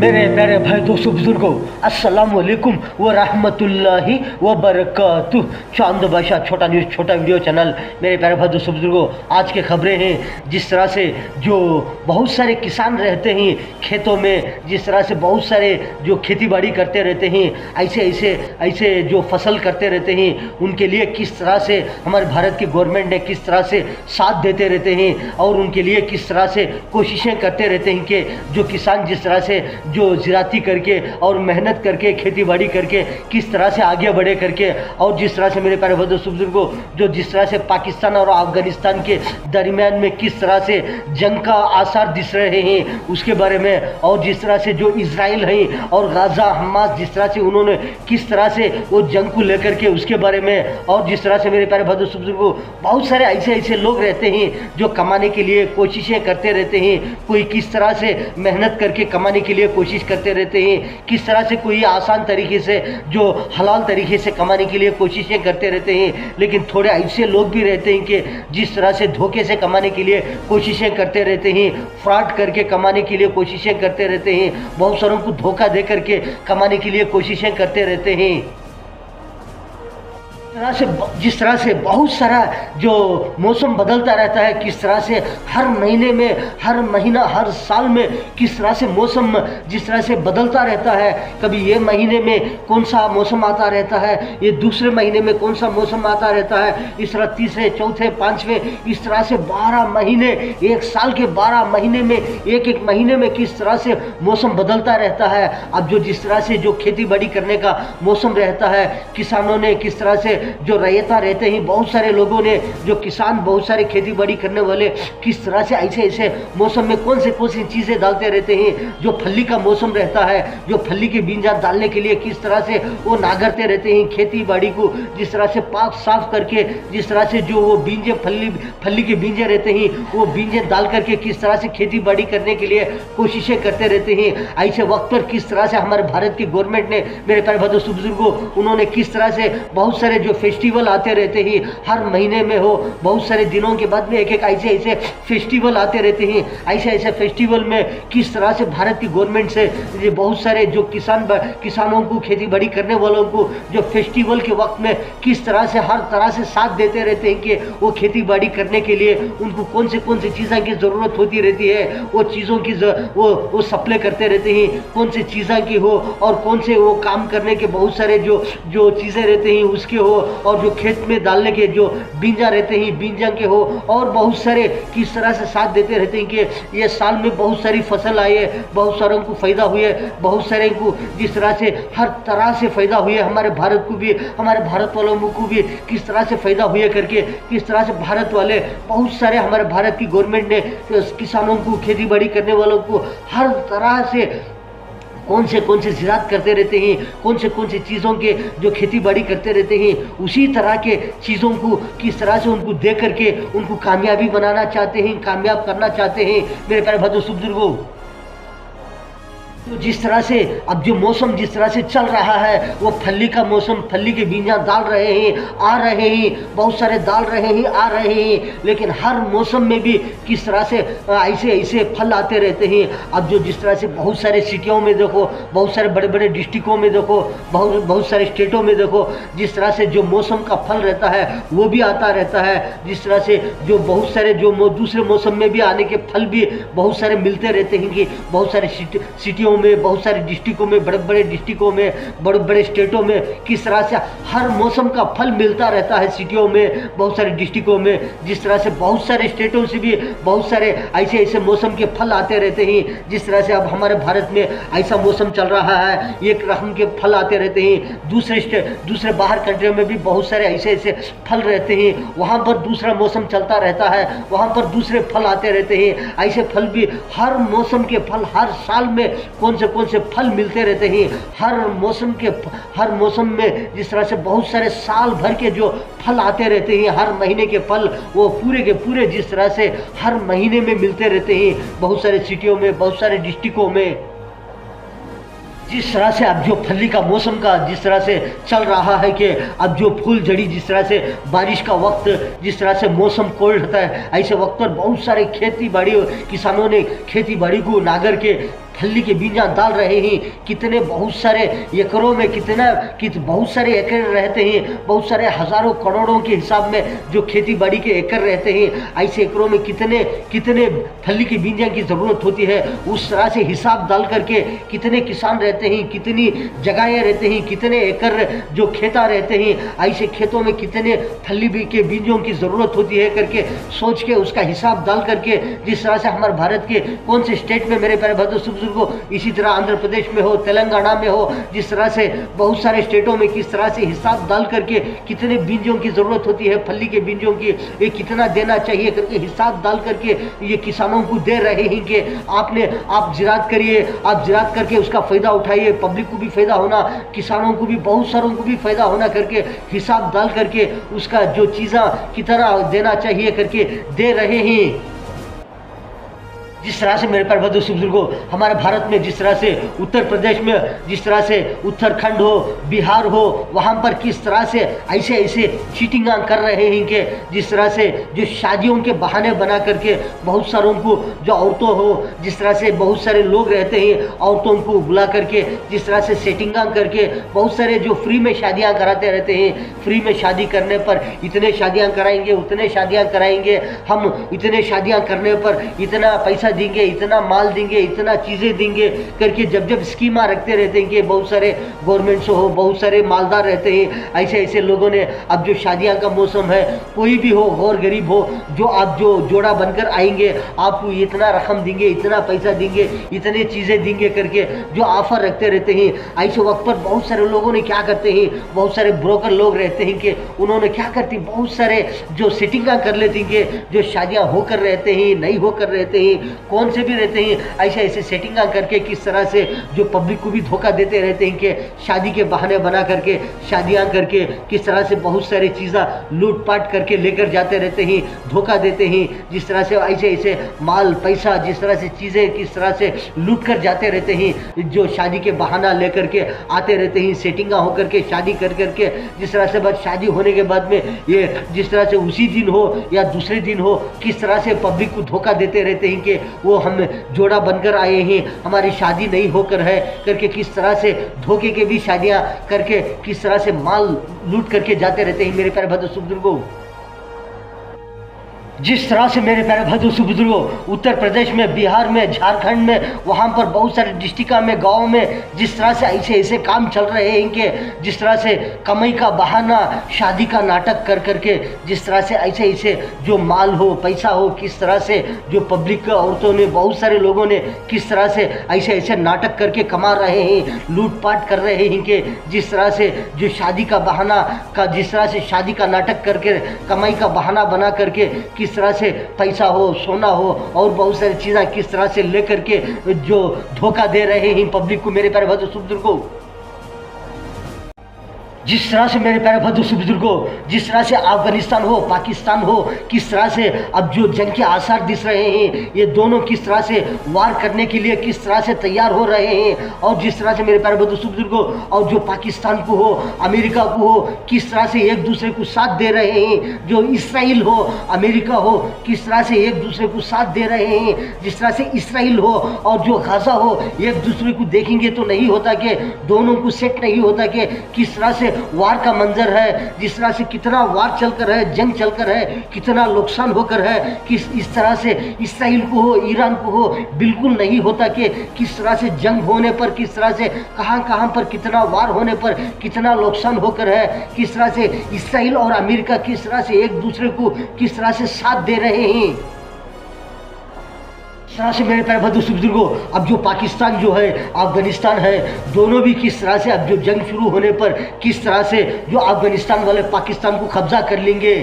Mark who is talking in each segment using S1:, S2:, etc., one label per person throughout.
S1: मेरे प्यारे भाई दोस्तों बुजुर्गों, अस्सलाम वालेकुम व रहमतुल्लाहि व बरकातुह। चांद बादशाह छोटा न्यूज़ छोटा वीडियो चैनल। मेरे प्यारे भाई दोस्तों बुजुर्गों, आज की खबरें हैं। जिस तरह से जो बहुत सारे किसान रहते हैं खेतों में, जिस तरह से बहुत सारे जो खेती बाड़ी करते रहते हैं, ऐसे जो फसल करते रहते हैं, उनके लिए किस तरह से हमारे भारत की गवर्नमेंट ने किस तरह से साथ देते रहते हैं और उनके लिए किस तरह से कोशिशें करते रहते हैं कि जो किसान जिस तरह से जो ज़राती करके और मेहनत करके खेती बाड़ी करके किस तरह से आगे बढ़े करके, और जिस तरह से मेरे प्यारे भाई दोस्तों बुजुर्गों, जो जिस तरह से पाकिस्तान और अफगानिस्तान के दरमियान में किस तरह से जंग का आसार दिख रहे हैं उसके बारे में, और जिस तरह से जो इजराइल है और गाज़ा हमास जिस तरह से उन्होंने किस तरह से वो जंग को लेकर के उसके बारे में, और जिस तरह से मेरे प्यारे भाई दोस्तों बुजुर्गों, बहुत सारे ऐसे लोग रहते हैं जो कमाने के लिए कोशिशें करते रहते हैं। कोई किस तरह से मेहनत करके कमाने के लिए कोशिश करते रहते हैं, किस तरह से कोई आसान तरीके से जो हलाल तरीके से कमाने के लिए कोशिशें करते रहते हैं। लेकिन थोड़े ऐसे लोग भी रहते हैं कि जिस तरह से धोखे से कमाने के लिए कोशिशें करते रहते हैं, फ्रॉड करके कमाने के लिए कोशिशें करते रहते हैं, बहुत सारों को धोखा दे करके कमाने के लिए कोशिशें करते रहते हैं। जिस तरह से बहुत सारा जो मौसम बदलता रहता है, किस तरह से हर महीने में, हर महीना, हर साल में किस तरह से मौसम जिस तरह से बदलता रहता है। कभी ये महीने में कौन सा मौसम आता रहता है, ये दूसरे महीने में कौन सा मौसम आता रहता है, इस तरह तीसरे चौथे पाँचवें, इस तरह से 12 महीने, एक साल के 12 महीने में एक महीने में किस तरह से मौसम बदलता रहता है। अब जो जिस तरह से जो खेती बाड़ी करने का मौसम रहता है, किसानों ने किस तरह से जो रैयता रहते हैं, बहुत सारे लोगों ने जो किसान बहुत सारे खेती बाड़ी करने वाले किस तरह से ऐसे मौसम में कौन सी चीज़ें डालते रहते हैं। जो फली का मौसम रहता है, जो फली के बीजा डालने के लिए किस तरह से वो नागरते रहते हैं खेती बाड़ी को, जिस तरह से पाक साफ करके, जिस तरह से जो वो बीजे फली के बीजे रहते हैं वो बीजे डाल करके किस तरह से खेती बाड़ी करने के लिए कोशिशें करते रहते हैं। ऐसे वक्त पर किस तरह से हमारे भारत की गवर्नमेंट ने, मेरे प्यारे भाई दोस्तों बुजुर्गों, उन्होंने किस तरह से बहुत सारे जो फेस्टिवल आते रहते हैं, हर महीने में हो बहुत सारे दिनों के बाद में एक ऐसे फेस्टिवल आते रहते हैं। ऐसे फेस्टिवल में किस तरह से भारत की गवर्नमेंट से ये बहुत सारे जो किसानों को, खेती बाड़ी करने वालों को जो फेस्टिवल के वक्त में किस तरह से हर तरह से साथ देते रहते हैं कि वो खेती बाड़ी करने के लिए उनको कौन सी चीज़ों की ज़रूरत होती रहती है, वो चीज़ों की वो सप्लाई करते रहते हैं, कौन सी चीज़ों की हो और कौन से वो काम करने के बहुत सारे जो चीज़ें रहते हैं उसके हो, और जो खेत में डालने के जो बीजा रहते हैं बीजा के हो, और बहुत सारे किस तरह से साथ देते रहते हैं कि ये साल में बहुत सारी फसल आई है, बहुत सारों को फ़ायदा हुए, बहुत सारे को जिस तरह से हर तरह से फ़ायदा हुए, हमारे भारत को भी, हमारे भारत वालों को भी किस तरह से फ़ायदा हुए करके, किस तरह से भारत वाले बहुत सारे हमारे भारत की गवर्नमेंट ने किसानों को, खेती बाड़ी करने वालों को हर तरह से कौन से ज़राअत करते रहते हैं, कौन से चीज़ों के जो खेती बाड़ी करते रहते हैं, उसी तरह के चीज़ों को किस तरह से उनको दे करके उनको कामयाबी बनाना चाहते हैं, कामयाब करना चाहते हैं। मेरे प्यारे भाई दोस्तों बुजुर्गों, तो जिस तरह से अब जो मौसम जिस तरह से चल रहा है, वो फली का मौसम, फली के बीजा डाल रहे हैं, आ रहे हैं, बहुत सारे डाल रहे हैं, आ रहे हैं, लेकिन हर मौसम में भी किस तरह से ऐसे फल आते रहते हैं। अब जो जिस तरह से बहुत सारे सिटियों में देखो, बहुत सारे बड़े डिस्ट्रिक्टों में देखो, बहुत सारे स्टेटों में देखो, जिस तरह से जो मौसम का फल रहता है वो भी आता रहता है। जिस तरह से जो बहुत सारे जो दूसरे मौसम में भी आने के फल भी बहुत सारे मिलते रहते हैं कि बहुत सारे सिटियों में, बहुत सारे डिस्ट्रिक्टों में, बड़े डिस्ट्रिक्टों में, बड़े स्टेटों में किस तरह से हर मौसम का फल मिलता रहता है। सिटियों में, बहुत सारे डिस्ट्रिक्टों में, जिस तरह से बहुत सारे स्टेटों से भी बहुत सारे ऐसे मौसम के फल आते रहते हैं। जिस तरह से अब हमारे भारत में ऐसा मौसम चल रहा है, एक रकम के फल आते रहते हैं। दूसरे बाहर कंट्रियों में भी बहुत सारे ऐसे फल रहते हैं, वहाँ पर दूसरा मौसम चलता रहता है, वहाँ पर दूसरे फल आते रहते हैं। ऐसे फल भी हर मौसम के फल हर साल में कौन से फल मिलते रहते हैं। हर मौसम में जिस तरह से बहुत सारे साल भर के जो फल आते रहते हैं, हर महीने के फल वो पूरे के पूरे जिस तरह से हर महीने में मिलते रहते हैं बहुत सारे सिटियों में, बहुत सारे डिस्ट्रिक्टों में। जिस तरह से अब जो फली का मौसम का जिस तरह से चल रहा है कि अब जो फूल झड़ी जिस तरह से बारिश का वक्त जिस तरह से मौसम कोल्ड होता है, ऐसे वक्त पर बहुत सारे खेती बाड़ी किसानों ने खेती बाड़ी को नागर के फल्ली के बीजा डाल रहे हैं, कितने बहुत सारे एकड़ों में बहुत सारे एकड़ रहते हैं, बहुत सारे हजारों करोड़ों के हिसाब में जो खेती बाड़ी के एकड़ रहते हैं, ऐसे एकड़ों में कितने कितने फल्ली के बीजा की ज़रूरत होती है। उस तरह से हिसाब डाल करके कितने किसान रहते हैं, कितनी जगहें रहते हैं, कितने एकड़ जो खेता रहते हैं, ऐसे खेतों में कितने फल्ली के बीजों की ज़रूरत होती है करके सोच के उसका हिसाब डाल करके, जिस तरह से हमारे भारत के कौन से स्टेट में मेरे प्यारे भाइयों बुजुर्गों, इसी तरह आंध्र प्रदेश में हो, तेलंगाना में हो, जिस तरह से बहुत सारे स्टेटों में किस तरह से हिसाब डाल करके कितने बीजों की ज़रूरत होती है, फल्ली के बीजों की ये कितना देना चाहिए करके हिसाब डाल करके ये किसानों को दे रहे हैं कि आप जिरात करिए, आप जिरात करके उसका फ़ायदा उठाइए, पब्लिक को भी फ़ायदा होना, किसानों को भी बहुत सारों को भी फ़ायदा होना करके हिसाब डाल करके उसका जो चीज़ा कितना देना चाहिए करके दे रहे हैं। जिस तरह से मेरे प्यारे बुजुर्गों, हमारे भारत में जिस तरह से उत्तर प्रदेश में, जिस तरह से उत्तराखंड हो, बिहार हो, वहाँ पर किस तरह से ऐसे ऐसे चीटिंग कर रहे हैं कि जिस तरह से जो शादियों के बहाने बना करके बहुत सारों को, जो औरतों हो, जिस तरह से बहुत सारे लोग रहते हैं, औरतों को बुला करके जिस तरह से सेटिंग करके बहुत सारे जो फ्री में शादियाँ कराते रहते हैं, फ्री में शादी करने पर इतने शादियाँ कराएंगे, उतने शादियाँ कराएंगे, हम इतने शादियाँ करने पर इतना पैसा देंगे, इतना माल देंगे, इतना चीज़ें देंगे करके जब स्कीमा रखते रहते हैं कि बहुत सारे गवर्नमेंट्स हो, बहुत सारे मालदार रहते हैं, ऐसे ऐसे लोगों ने अब जो शादियां का मौसम है, कोई भी हो, और गरीब हो, जो आप जो जोड़ा बनकर आएंगे आपको इतना रकम देंगे, इतना पैसा देंगे, इतने चीज़ें देंगे करके जो ऑफर रखते रहते हैं। ऐसे वक्त पर बहुत सारे लोगों ने क्या करते हैं, बहुत सारे ब्रोकर लोग रहते हैं कि उन्होंने क्या करते हैं, बहुत सारे जो सेटिंगा कर लेते हैं कि जो शादियाँ होकर रहते हैं, नहीं होकर रहते हैं, कौन से भी रहते हैं, ऐसे ऐसे सेटिंगा करके किस तरह से जो पब्लिक को भी धोखा देते रहते हैं कि शादी के बहाने बना करके शादियां करके किस तरह से बहुत सारी चीज़ें लूटपाट करके लेकर जाते रहते हैं, धोखा देते हैं, जिस तरह से ऐसे ऐसे माल पैसा, जिस तरह से चीज़ें किस तरह से लूट कर जाते रहते हैं, जो शादी के बहाना लेकर के आते रहते हैं, सेटिंगा होकर के शादी कर करके जिस तरह से बस शादी होने के बाद में ये जिस तरह से उसी दिन हो या दूसरे दिन हो, किस तरह से पब्लिक को धोखा देते रहते हैं कि वो हम जोड़ा बनकर आए हैं, हमारी शादी नहीं होकर है करके किस तरह से धोखे के भी शादियां करके किस तरह से माल लूट करके जाते रहते हैं। मेरे प्यारे बुजुर्गों, जिस तरह से मेरे प्यारे बुजुर्गों, उत्तर प्रदेश में, बिहार में, झारखंड में, वहाँ पर बहुत सारे डिस्ट्रिक्ट में, गाँव में जिस तरह से ऐसे ऐसे काम चल रहे हैं कि जिस तरह से कमाई का बहाना शादी का नाटक कर करके जिस तरह से ऐसे ऐसे जो माल हो, पैसा हो, किस तरह से जो पब्लिक औरतों ने, बहुत सारे लोगों ने किस तरह से ऐसे ऐसे नाटक करके कमा रहे हैं, लूटपाट कर रहे हैं कि जिस तरह से जो शादी का बहाना का, जिस तरह से शादी का नाटक करके कमाई का बहाना बना करके किस तरह से पैसा हो, सोना हो और बहुत सारी चीज़ें किस तरह से लेकर के जो धोखा दे रहे हैं पब्लिक को। मेरे प्यारे बुजुर्गों, जिस तरह से मेरे प्यारे बुजुर्गों, जिस तरह से अफगानिस्तान हो, पाकिस्तान हो, किस तरह से अब जो जंग के आसार दिख रहे हैं, ये दोनों किस तरह से वार करने के लिए किस तरह से तैयार हो रहे हैं, और जिस तरह से मेरे प्यारे बुजुर्गों, और जो पाकिस्तान को हो, अमेरिका को हो, किस तरह से एक दूसरे को साथ दे रहे हैं, जो इसराइल हो, अमेरिका हो, किस तरह से एक दूसरे को साथ दे रहे हैं, जिस तरह से इसराइल हो और जो गाजा हो, एक दूसरे को देखेंगे तो नहीं होता कि दोनों को सेट नहीं होता कि किस तरह से वार का मंजर है, जिस तरह से कितना वार चलकर है, जंग चलकर है, कितना नुकसान होकर है, किस इस तरह से इसराइल को हो, ईरान को हो, बिल्कुल नहीं होता कि किस तरह से जंग होने पर, किस तरह से कहां पर कितना वार होने पर कितना नुकसान होकर है, किस तरह से इसराइल और अमेरिका किस तरह से एक दूसरे को किस तरह से साथ दे रहे हैं। इस तरह से मेरे प्यारे बुजुर्गों, अब जो पाकिस्तान जो है, अफगानिस्तान है, दोनों भी किस तरह से अब जो जंग शुरू होने पर किस तरह से जो अफगानिस्तान वाले पाकिस्तान को कब्जा कर लेंगे।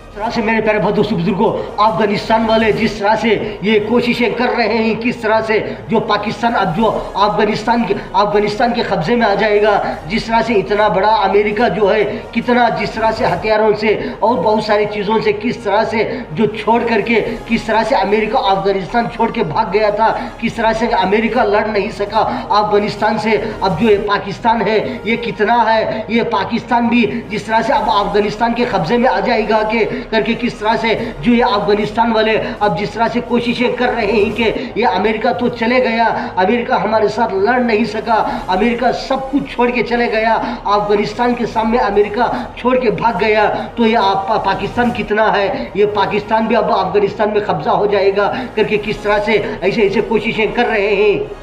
S1: इस तरह से मेरे प्यारे बुजुर्गों, अफगानिस्तान वाले जिस तरह से ये कोशिशें कर रहे हैं, किस तरह से जो पाकिस्तान अब जो अफगानिस्तान के कब्जे में आ जाएगा, जिस तरह से इतना बड़ा अमेरिका जो है, कितना जिस तरह से हथियारों से और बहुत सारी चीज़ों से किस तरह से जो छोड़ करके किस तरह से अमेरिका अफगानिस्तान छोड़ के भाग गया था, किस तरह से अमेरिका लड़ नहीं सका अफगानिस्तान से। अब जो ये पाकिस्तान है, ये कितना है, ये पाकिस्तान भी जिस तरह से अब अफगानिस्तान के कब्जे में आ जाएगा कि करके किस तरह से जो ये अफगानिस्तान वाले अब जिस तरह से कोशिशें कर रहे हैं कि ये अमेरिका तो चले गया, अमेरिका हमारे साथ लड़ नहीं सका, अमेरिका सब कुछ छोड़ के चले गया, अफगानिस्तान के सामने अमेरिका छोड़ के भाग गया, तो ये पाकिस्तान कितना है, ये पाकिस्तान भी अब अफगानिस्तान में कब्जा हो जाएगा करके किस तरह से ऐसे ऐसे कोशिशें कर रहे हैं।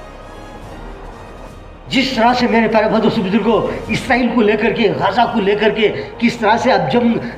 S1: जिस तरह से मेरे प्यारे भाइयों बुजुर्गों इसराइल को लेकर के, गाजा को लेकर के किस तरह से अब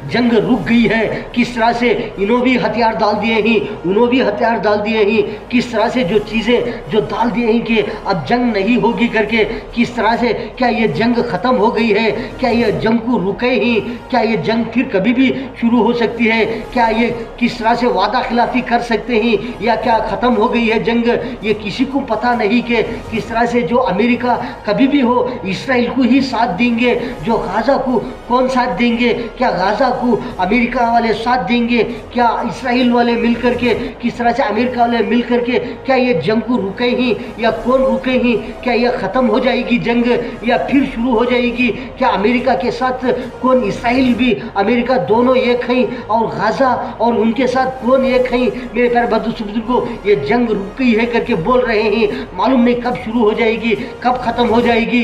S1: जंग रुक गई है, किस तरह से इन्हों भी हथियार डाल दिए हैं, उन्हों भी हथियार डाल दिए हैं, किस तरह से जो चीज़ें जो डाल दिए हैं कि अब जंग नहीं होगी करके, किस तरह से क्या ये जंग ख़त्म हो गई है, क्या ये जंग को रुके ही, क्या ये जंग फिर कभी भी शुरू हो सकती है, क्या ये किस तरह से वादा खिलाफी कर सकते हैं या क्या ख़त्म हो गई है जंग, ये किसी को पता नहीं कि किस तरह से जो अमेरिका कभी भी हो इसराइल को ही साथ देंगे, जो गाजा को कौन साथ देंगे, क्या गाजा को अमेरिका वाले साथ देंगे, क्या इसराइल वाले मिलकर के किस तरह से अमेरिका वाले मिलकर के क्या ये जंग को रुके ही या कौन रुके ही, क्या ये ख़त्म हो जाएगी जंग या फिर शुरू हो जाएगी, क्या अमेरिका के साथ कौन इसराइल भी अमेरिका दोनों एक हैं और गाजा और उनके साथ कौन एक हैं। मेरे प्यारे बंधु को ये जंग रुक गई है करके बोल रहे हैं, मालूम नहीं कब शुरू हो जाएगी, कब खत्म हो जाएगी।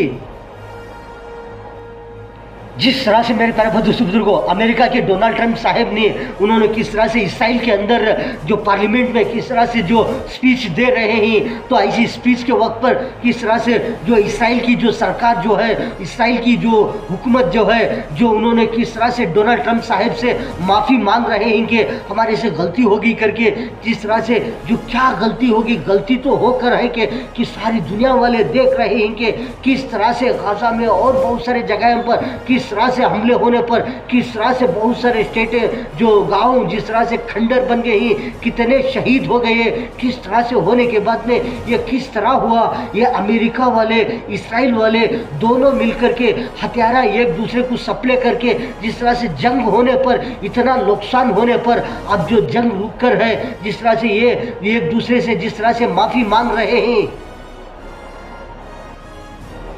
S1: जिस तरह से मेरे प्यारे बुजुर्गों अमेरिका के डोनाल्ड ट्रंप साहब ने उन्होंने किस तरह से इसराइल के अंदर जो पार्लियामेंट में किस तरह से जो स्पीच दे रहे हैं, तो ऐसी स्पीच के वक्त पर किस तरह से जो इसराइल की जो सरकार जो है, इसराइल की जो हुकूमत जो है, जो उन्होंने किस तरह से डोनाल्ड ट्रंप साहब से माफ़ी मांग रहे हैं कि हमारे से गलती होगी करके, जिस तरह से जो क्या गलती होगी, गलती तो होकर है कि सारी दुनिया वाले देख रहे हैं कि किस तरह से गाजा में और बहुत सारे जगहों पर किस तरह से हमले होने पर किस तरह से बहुत सारे स्टेट जो गांव जिस तरह से खंडर बन गए हैं, कितने शहीद हो गए, किस तरह से होने के बाद में ये किस तरह हुआ, ये अमेरिका वाले इसराइल वाले दोनों मिलकर के हथियारा एक दूसरे को सप्लाई करके जिस तरह से जंग होने पर इतना नुकसान होने पर अब जो जंग रुक कर है, जिस तरह से ये एक दूसरे से जिस तरह से माफ़ी मांग रहे हैं,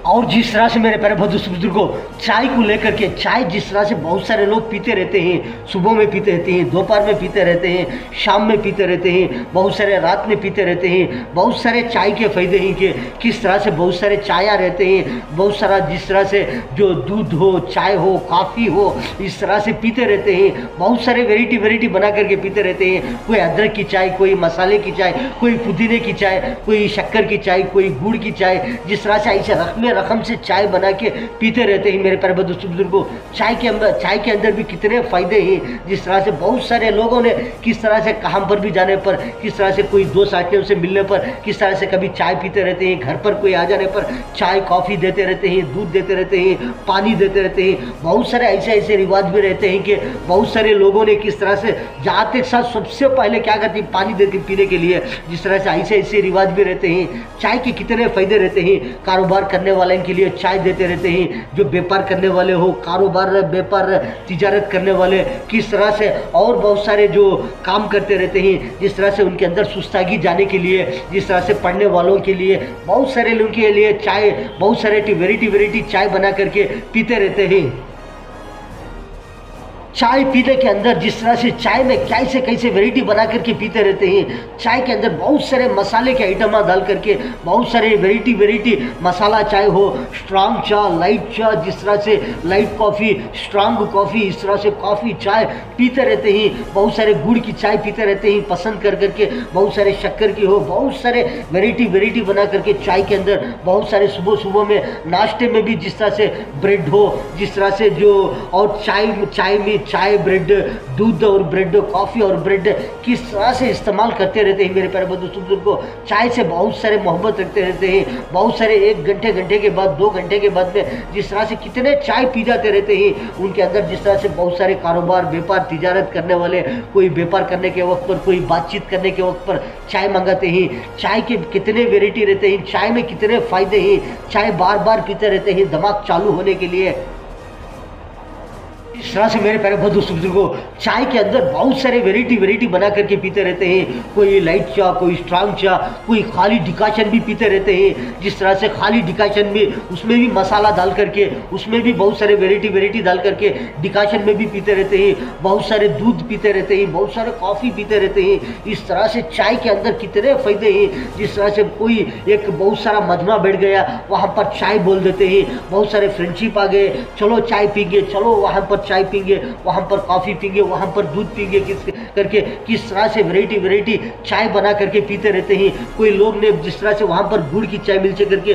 S1: और जिस तरह से मेरे प्यारे बुजुर्गों चाय को लेकर के, चाय जिस तरह से बहुत सारे लोग पीते रहते हैं, सुबह में पीते रहते हैं, दोपहर में पीते रहते हैं, शाम में पीते रहते हैं, बहुत सारे रात में पीते रहते हैं, बहुत सारे चाय के फ़ायदे हैं कि किस तरह से बहुत सारे चाया रहते हैं, बहुत सारा जिस तरह से जो दूध हो, चाय हो, कॉफ़ी हो, इस तरह से पीते रहते हैं, बहुत सारे वेराइटी बना करके पीते रहते हैं, कोई अदरक की चाय, कोई मसाले की चाय, कोई पुदीने की चाय, कोई शक्कर की चाय, कोई गुड़ की चाय, जिस तरह से ऐसे रकम से चाय बना के पीते रहते हैं। मेरे प्यारे बुजुर्गों चाय के अंदर भी कितने फ़ायदे हैं, जिस तरह से बहुत सारे लोगों ने किस तरह से काम पर भी जाने पर, किस तरह से कोई दोस्त आदमियों से मिलने पर किस तरह से कभी चाय पीते रहते हैं, घर पर कोई आ जाने पर चाय कॉफ़ी देते रहते हैं, दूध देते रहते हैं, पानी देते रहते हैं। बहुत सारे ऐसे रिवाज भी रहते हैं कि बहुत सारे लोगों ने किस तरह से जाते के साथ सबसे पहले क्या करते हैं, पानी देते पीने के लिए, जिस तरह से ऐसे रिवाज भी रहते हैं। चाय के कितने फ़ायदे रहते हैं, कारोबार करने वाले के लिए चाय देते रहते हैं, जो व्यापार करने वाले हो, कारोबार व्यापार तिजारत करने वाले किस तरह से और बहुत सारे जो काम करते रहते हैं, जिस तरह से उनके अंदर सुस्तागी जाने के लिए, जिस तरह से पढ़ने वालों के लिए बहुत सारे लोगों के लिए चाय, बहुत सारे वेराइटी चाय बना करके पीते रहते हैं। चाय पीने के अंदर जिस तरह से चाय में कैसे वैरायटी बना करके पीते रहते हैं, चाय के अंदर बहुत सारे मसाले के आइटम डाल करके बहुत सारे वैरायटी मसाला चाय हो, स्ट्रांग चाय, लाइट चाय, जिस तरह से लाइट कॉफ़ी, स्ट्रांग कॉफ़ी, इस तरह से कॉफ़ी चाय पीते रहते हैं। बहुत सारे गुड़ की चाय पीते रहते हैं पसंद कर करके, बहुत सारे शक्कर की हो, बहुत सारे वैरायटी बना करके चाय के अंदर बहुत सारे सुबह में नाश्ते में भी जिस तरह से ब्रेड हो, जिस तरह से जो और चाय में चाय, ब्रेड, दूध और ब्रेड, कॉफ़ी और ब्रेड किस तरह से इस्तेमाल करते रहते हैं। मेरे प्यारे बुजुर्गों चाय से बहुत सारे मोहब्बत रखते रहते हैं। बहुत सारे 1 घंटे के बाद 2 घंटे के बाद में जिस तरह से कितने चाय पी जाते रहते हैं, उनके अंदर जिस तरह से बहुत सारे कारोबार, व्यापार, तिजारत करने वाले, कोई व्यापार करने के वक्त पर, कोई बातचीत करने के वक्त पर चाय मंगाते हैं। चाय के कितने वेराइटी रहते हैं, चाय में कितने फ़ायदे हैं, चाय बार पीते रहते हैं दिमाग चालू होने के लिए। इस जिस तरह से मेरे प्यारे बहुत दोस्तों बुजुर्गों, चाय के अंदर बहुत सारे वेराइटी बना करके पीते रहते हैं। कोई लाइट चाय, कोई स्ट्रांग चाय, कोई खाली डिकाशन भी पीते रहते हैं। जिस तरह से खाली डिकाशन में उसमें भी मसाला डाल करके, उसमें भी बहुत सारे वेराइटी डाल करके डिकाशन में भी पीते रहते हैं। बहुत सारे दूध पीते रहते हैं, बहुत सारे कॉफ़ी पीते रहते हैं। इस तरह से चाय के अंदर कितने फ़ायदे हैं। जिस तरह से कोई एक बहुत सारा मजमा बैठ गया, वहाँ पर चाय बोल देते हैं। बहुत सारे फ्रेंडशिप आ गए, चलो चाय पीएंगे, चलो वहाँ पर चाय पीएंगे, वहाँ पर कॉफ़ी पीएंगे, वहाँ पर दूध पीएंगे, किस तरह से वेराइटी चाय बना करके पीते रहते हैं। कोई लोग ने जिस तरह से वहाँ पर गुड़ की चाय मिलचे करके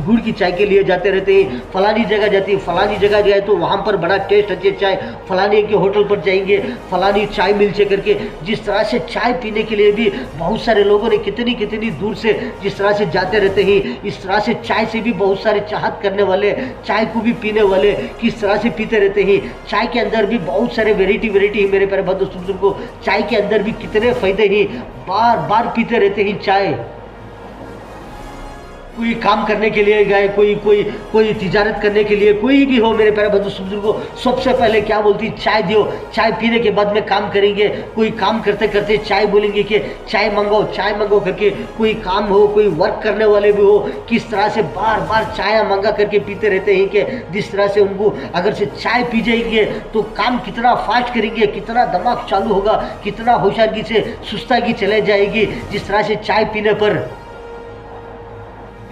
S1: गुड़ की चाय के लिए जाते रहते हैं। फलानी जगह जाती है, फलानी जगह जाए तो वहाँ पर बड़ा टेस्ट अच्छे चाय, फलाने के होटल पर जाएंगे, फलानी चाय मिलचे करके। जिस तरह से चाय पीने के लिए भी बहुत सारे लोगों ने कितनी दूर से जिस तरह से जाते रहते हैं। इस तरह से चाय से भी बहुत सारे चाहत करने वाले, चाय को भी पीने वाले किस तरह से पीते रहते हैं। चाय के अंदर भी बहुत सारे वेराइटी है मेरे प्यारे दोस्तों को। चाय के अंदर भी कितने फायदे हैं, बार पीते रहते हैं चाय। कोई काम करने के लिए गए, कोई तिजारत करने के लिए, कोई भी हो मेरे प्यारे बंधु बुजुर्गों, सबसे पहले क्या बोलती, चाय दो, चाय पीने के बाद में काम करेंगे। कोई काम करते करते चाय बोलेंगे कि चाय मंगाओ करके। कोई काम हो, कोई वर्क करने वाले भी हो, किस तरह से बार चाय मंगा करके पीते रहते हैं कि जिस तरह से उनको अगर से चाय पी जाएंगे तो काम कितना फास्ट करेंगे, कितना दिमाग चालू होगा, कितना होशियारी से सुस्तागी चले जाएगी जिस तरह से चाय पीने पर।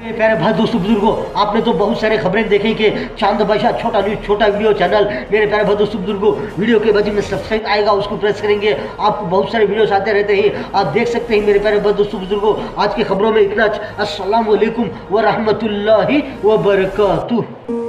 S1: प्यारे भाई दोस्तों बुजुर्गों, आपने तो बहुत सारे खबरें देखी कि चांद बादशाह छोटा न्यूज छोटा वीडियो चैनल। मेरे प्यारे भाई दोस्तों बुजुर्गों, वीडियो के बाजू में सब्सक्राइब आएगा, उसको प्रेस करेंगे, आपको बहुत सारे वीडियोस आते रहते हैं, आप देख सकते हैं। मेरे प्यारे भाई दोस्तों बुजुर्गों, आज की खबरों में इतना। अस्सलाम वालेकुम व रहमतुल्लाहि व बरकातुहू।